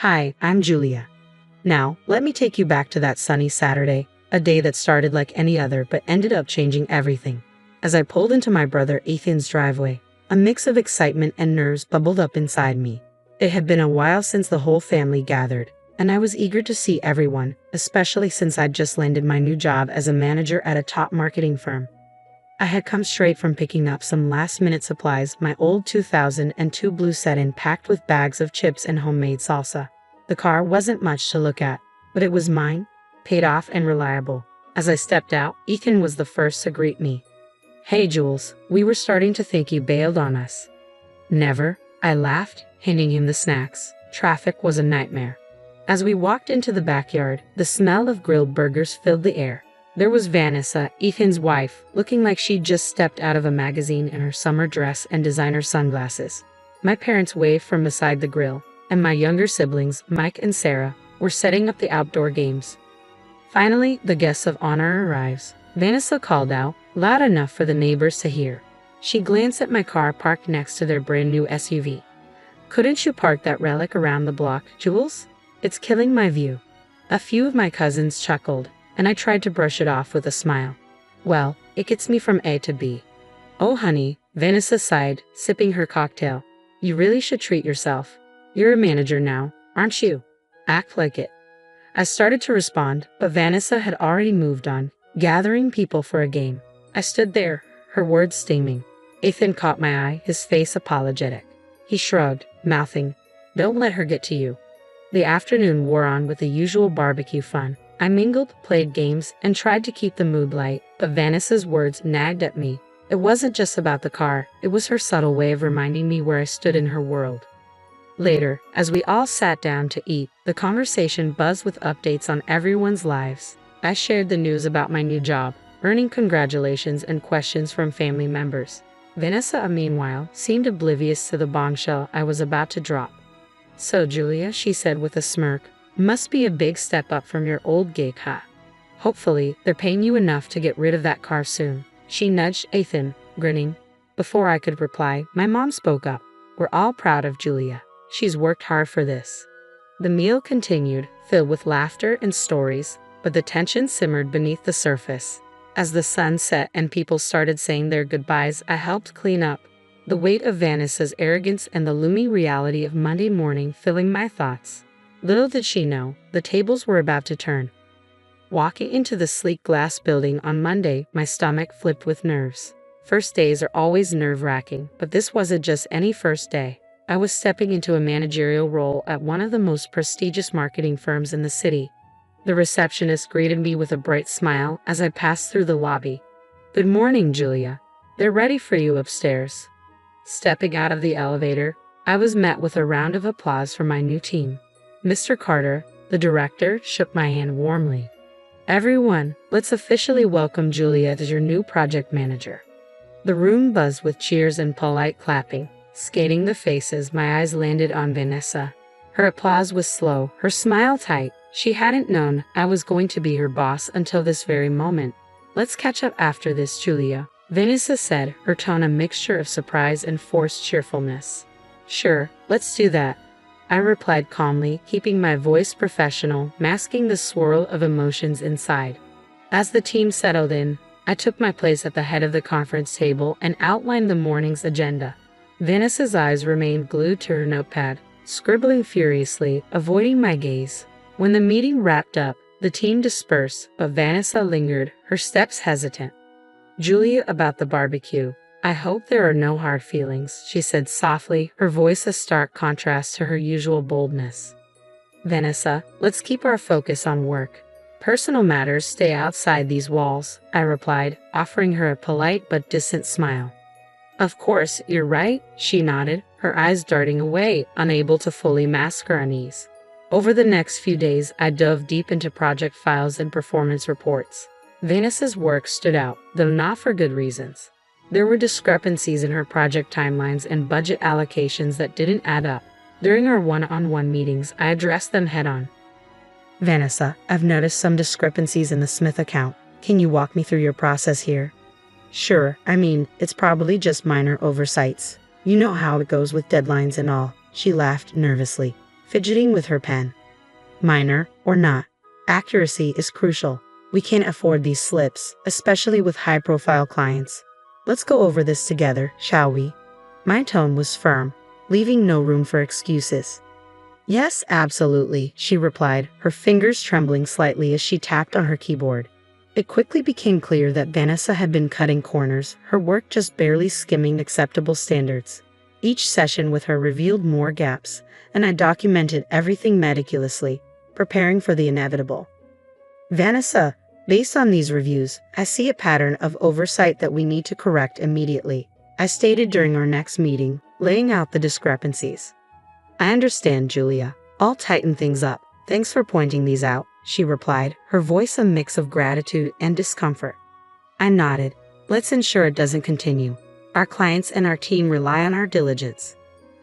Hi, I'm Julia. Now, let me take you back to that sunny Saturday, a day that started like any other but ended up changing everything. As I pulled into my brother Ethan's driveway, a mix of excitement and nerves bubbled up inside me. It had been a while since the whole family gathered, and I was eager to see everyone, especially since I'd just landed my new job as a manager at a top marketing firm. I had come straight from picking up some last-minute supplies, my old 2002 blue sedan packed with bags of chips and homemade salsa. The car wasn't much to look at, but it was mine, paid off and reliable. As I stepped out, Ethan was the first to greet me. "Hey Jules, we were starting to think you bailed on us." "Never," I laughed, handing him the snacks. Traffic was a nightmare. As we walked into the backyard, the smell of grilled burgers filled the air. There was Vanessa, Ethan's wife, looking like she'd just stepped out of a magazine in her summer dress and designer sunglasses. My parents waved from beside the grill, and my younger siblings, Mike and Sarah, were setting up the outdoor games. Finally, the guest of honor arrives. Vanessa called out, loud enough for the neighbors to hear. She glanced at my car parked next to their brand new SUV. "Couldn't you park that relic around the block, Jules? It's killing my view." A few of my cousins chuckled, and I tried to brush it off with a smile. "Well, it gets me from A to B." "Oh honey," Vanessa sighed, sipping her cocktail. "You really should treat yourself. You're a manager now, aren't you? Act like it." I started to respond, but Vanessa had already moved on, gathering people for a game. I stood there, her words steaming. Ethan caught my eye, his face apologetic. He shrugged, mouthing, "Don't let her get to you." The afternoon wore on with the usual barbecue fun. I mingled, played games, and tried to keep the mood light, but Vanessa's words nagged at me. It wasn't just about the car, it was her subtle way of reminding me where I stood in her world. Later, as we all sat down to eat, the conversation buzzed with updates on everyone's lives. I shared the news about my new job, earning congratulations and questions from family members. Vanessa, meanwhile, seemed oblivious to the bombshell I was about to drop. "So, Julia," she said with a smirk, "must be a big step up from your old gig, huh? Hopefully, they're paying you enough to get rid of that car soon." She nudged Ethan, grinning. Before I could reply, my mom spoke up. "We're all proud of Julia. She's worked hard for this." The meal continued, filled with laughter and stories, but the tension simmered beneath the surface. As the sun set and people started saying their goodbyes, I helped clean up, the weight of Vanessa's arrogance and the looming reality of Monday morning filling my thoughts. Little did she know, the tables were about to turn. Walking into the sleek glass building on Monday, my stomach flipped with nerves. First days are always nerve-wracking, but this wasn't just any first day. I was stepping into a managerial role at one of the most prestigious marketing firms in the city. The receptionist greeted me with a bright smile as I passed through the lobby. "Good morning, Julia. They're ready for you upstairs." Stepping out of the elevator, I was met with a round of applause from my new team. Mr. Carter, the director, shook my hand warmly. "Everyone, let's officially welcome Julia as your new project manager." The room buzzed with cheers and polite clapping. Skating the faces, my eyes landed on Vanessa. Her applause was slow, her smile tight. She hadn't known I was going to be her boss until this very moment. "Let's catch up after this, Julia," Vanessa said, her tone a mixture of surprise and forced cheerfulness. "Sure, let's do that," I replied calmly, keeping my voice professional, masking the swirl of emotions inside. As the team settled in, I took my place at the head of the conference table and outlined the morning's agenda. Vanessa's eyes remained glued to her notepad, scribbling furiously, avoiding my gaze. When the meeting wrapped up, the team dispersed, but Vanessa lingered, her steps hesitant. "Julia, about the barbecue. I hope there are no hard feelings," she said softly, her voice a stark contrast to her usual boldness. "Vanessa, let's keep our focus on work. Personal matters stay outside these walls," I replied, offering her a polite but distant smile. "Of course, you're right," she nodded, her eyes darting away, unable to fully mask her unease. Over the next few days, I dove deep into project files and performance reports. Vanessa's work stood out, though not for good reasons. There were discrepancies in her project timelines and budget allocations that didn't add up. During our one-on-one meetings, I addressed them head-on. "Vanessa, I've noticed some discrepancies in the Smith account. Can you walk me through your process here?" "Sure, it's probably just minor oversights. You know how it goes with deadlines and all," she laughed nervously. fidgeting with her pen. Minor or not, accuracy is crucial. We can't afford these slips, especially with high-profile clients. Let's go over this together, shall we? My tone was firm, leaving no room for excuses. Yes, absolutely, she replied, her fingers trembling slightly as she tapped on her keyboard. It quickly became clear that Vanessa had been cutting corners, her work just barely skimming acceptable standards. Each session with her revealed more gaps, and I documented everything meticulously, preparing for the inevitable. Vanessa, based on these reviews, I see a pattern of oversight that we need to correct immediately, I stated during our next meeting, laying out the discrepancies. I understand, Julia. I'll tighten things up. Thanks for pointing these out, she replied, her voice a mix of gratitude and discomfort. I nodded. Let's ensure it doesn't continue. Our clients and our team rely on our diligence.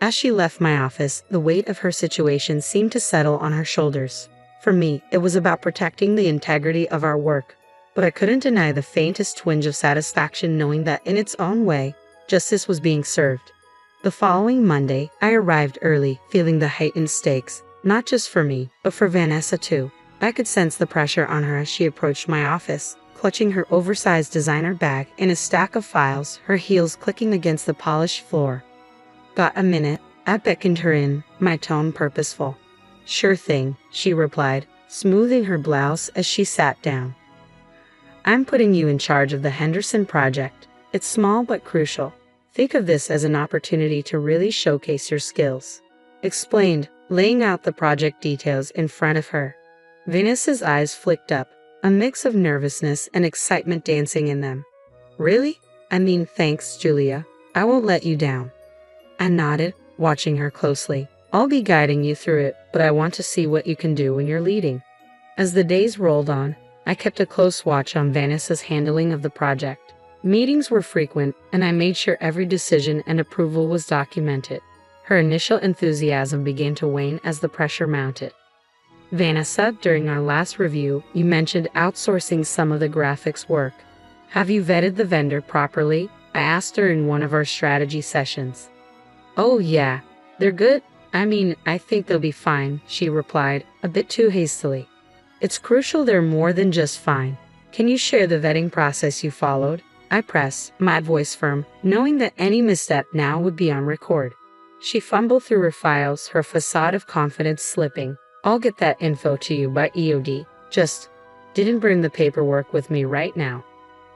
As she left my office, the weight of her situation seemed to settle on her shoulders. For me, it was about protecting the integrity of our work, but I couldn't deny the faintest twinge of satisfaction knowing that in its own way, justice was being served. The following Monday, I arrived early, feeling the heightened stakes, not just for me, but for Vanessa too. I could sense the pressure on her as she approached my office, clutching her oversized designer bag and a stack of files, her heels clicking against the polished floor. Got a minute? I beckoned her in, my tone purposeful. Sure thing, she replied, smoothing her blouse as she sat down. I'm putting you in charge of the Henderson project. It's small but crucial. Think of this as an opportunity to really showcase your skills. Explained, laying out the project details in front of her. Vanessa's eyes flicked up, a mix of nervousness and excitement dancing in them. Really? I mean, thanks, Julia. I won't let you down. I nodded, watching her closely. I'll be guiding you through it, but I want to see what you can do when you're leading. As the days rolled on, I kept a close watch on Vanessa's handling of the project. Meetings were frequent, and I made sure every decision and approval was documented. Her initial enthusiasm began to wane as the pressure mounted. Vanessa, during our last review, you mentioned outsourcing some of the graphics work. Have you vetted the vendor properly? I asked her in one of our strategy sessions. Oh yeah, they're good. I think they'll be fine, she replied, a bit too hastily. It's crucial they're more than just fine. Can you share the vetting process you followed? I pressed, my voice firm, knowing that any misstep now would be on record. She fumbled through her files, her facade of confidence slipping. I'll get that info to you by EOD. Just didn't bring the paperwork with me right now.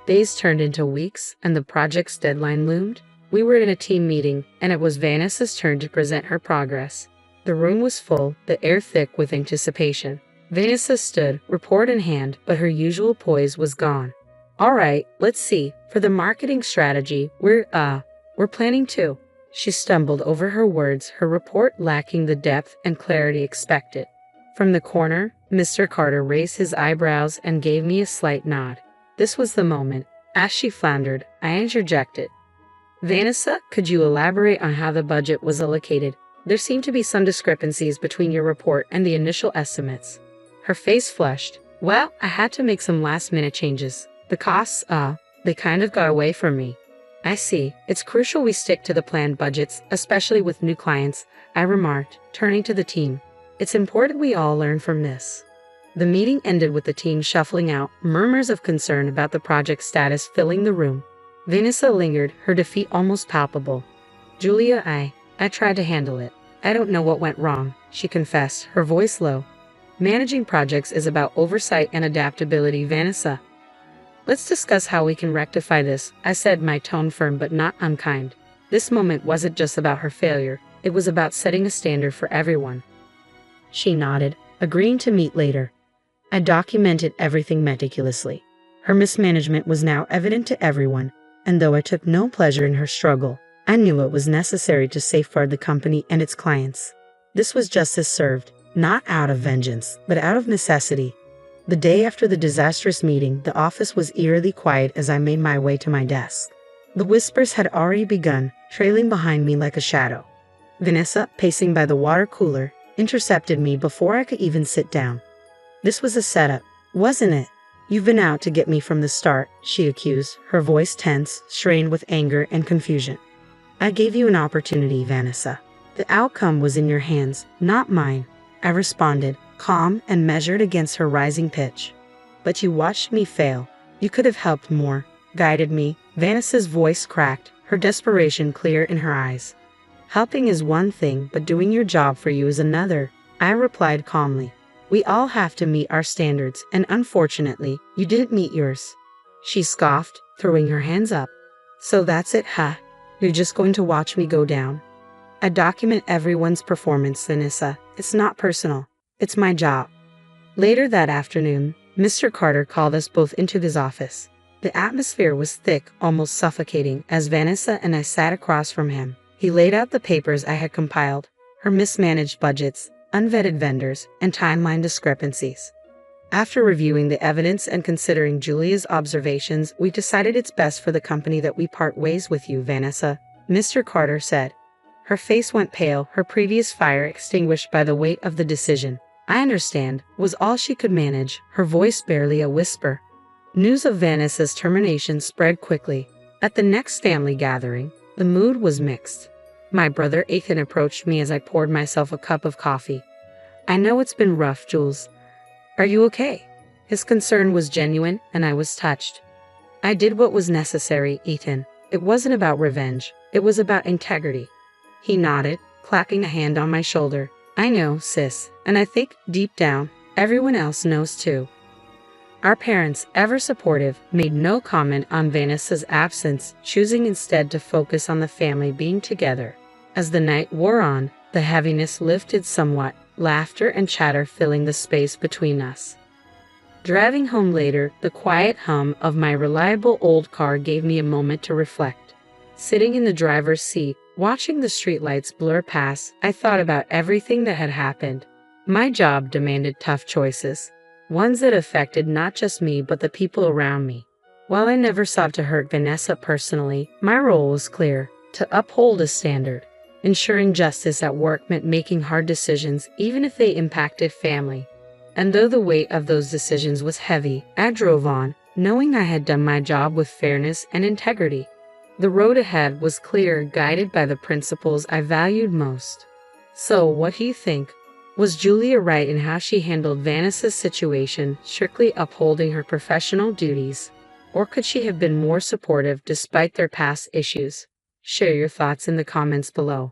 Days turned into weeks, and the project's deadline loomed. We were in a team meeting, and it was Vanessa's turn to present her progress. The room was full, the air thick with anticipation. Vanessa stood, report in hand, but her usual poise was gone. All right, let's see. For the marketing strategy, we're planning to. She stumbled over her words, her report lacking the depth and clarity expected. From the corner, Mr. Carter raised his eyebrows and gave me a slight nod. This was the moment. As she floundered, I interjected. Vanessa, could you elaborate on how the budget was allocated? There seemed to be some discrepancies between your report and the initial estimates. Her face flushed. Well, I had to make some last-minute changes. The costs, they kind of got away from me. I see. It's crucial we stick to the planned budgets, especially with new clients, I remarked, turning to the team. It's important we all learn from this. The meeting ended with the team shuffling out, murmurs of concern about the project's status filling the room. Vanessa lingered, her defeat almost palpable. Julia, I tried to handle it. I don't know what went wrong, she confessed, her voice low. Managing projects is about oversight and adaptability, Vanessa. Let's discuss how we can rectify this, I said, my tone firm but not unkind. This moment wasn't just about her failure, it was about setting a standard for everyone. She nodded, agreeing to meet later. I documented everything meticulously. Her mismanagement was now evident to everyone, and though I took no pleasure in her struggle, I knew it was necessary to safeguard the company and its clients. This was justice served, not out of vengeance, but out of necessity. The day after the disastrous meeting, the office was eerily quiet as I made my way to my desk. The whispers had already begun, trailing behind me like a shadow. Vanessa, pacing by the water cooler, intercepted me before I could even sit down. This was a setup, wasn't it? You've been out to get me from the start, she accused, her voice tense, strained with anger and confusion. I gave you an opportunity, Vanessa. The outcome was in your hands, not mine, I responded, calm and measured against her rising pitch. But you watched me fail. You could have helped more, guided me. Vanessa's voice cracked, her desperation clear in her eyes. Helping is one thing, but doing your job for you is another, I replied calmly. We all have to meet our standards, and unfortunately, you didn't meet yours. She scoffed, throwing her hands up. So that's it, huh? You're just going to watch me go down? I document everyone's performance, Vanessa. It's not personal. It's my job. Later that afternoon, Mr. Carter called us both into his office. The atmosphere was thick, almost suffocating, as Vanessa and I sat across from him. He laid out the papers I had compiled, her mismanaged budgets, unvetted vendors, and timeline discrepancies. After reviewing the evidence and considering Julia's observations, we decided it's best for the company that we part ways with you, Vanessa, Mr. Carter said. Her face went pale, her previous fire extinguished by the weight of the decision. I understand, was all she could manage, her voice barely a whisper. News of Vanessa's termination spread quickly. At the next family gathering, the mood was mixed. My brother Ethan approached me as I poured myself a cup of coffee. I know it's been rough, Jules. Are you okay? His concern was genuine, and I was touched. I did what was necessary, Ethan. It wasn't about revenge. It was about integrity. He nodded, clapping a hand on my shoulder. I know, sis, and I think, deep down, everyone else knows too. Our parents, ever supportive, made no comment on Vanessa's absence, choosing instead to focus on the family being together. As the night wore on, the heaviness lifted somewhat, laughter and chatter filling the space between us. Driving home later, the quiet hum of my reliable old car gave me a moment to reflect. Sitting in the driver's seat, watching the streetlights blur past, I thought about everything that had happened. My job demanded tough choices, ones that affected not just me but the people around me. While I never sought to hurt Vanessa personally, my role was clear: to uphold a standard. Ensuring justice at work meant making hard decisions even if they impacted family. And though the weight of those decisions was heavy, I drove on, knowing I had done my job with fairness and integrity. The road ahead was clear, guided by the principles I valued most. So, what do you think? Was Julia right in how she handled Vanessa's situation, strictly upholding her professional duties? Or could she have been more supportive despite their past issues? Share your thoughts in the comments below.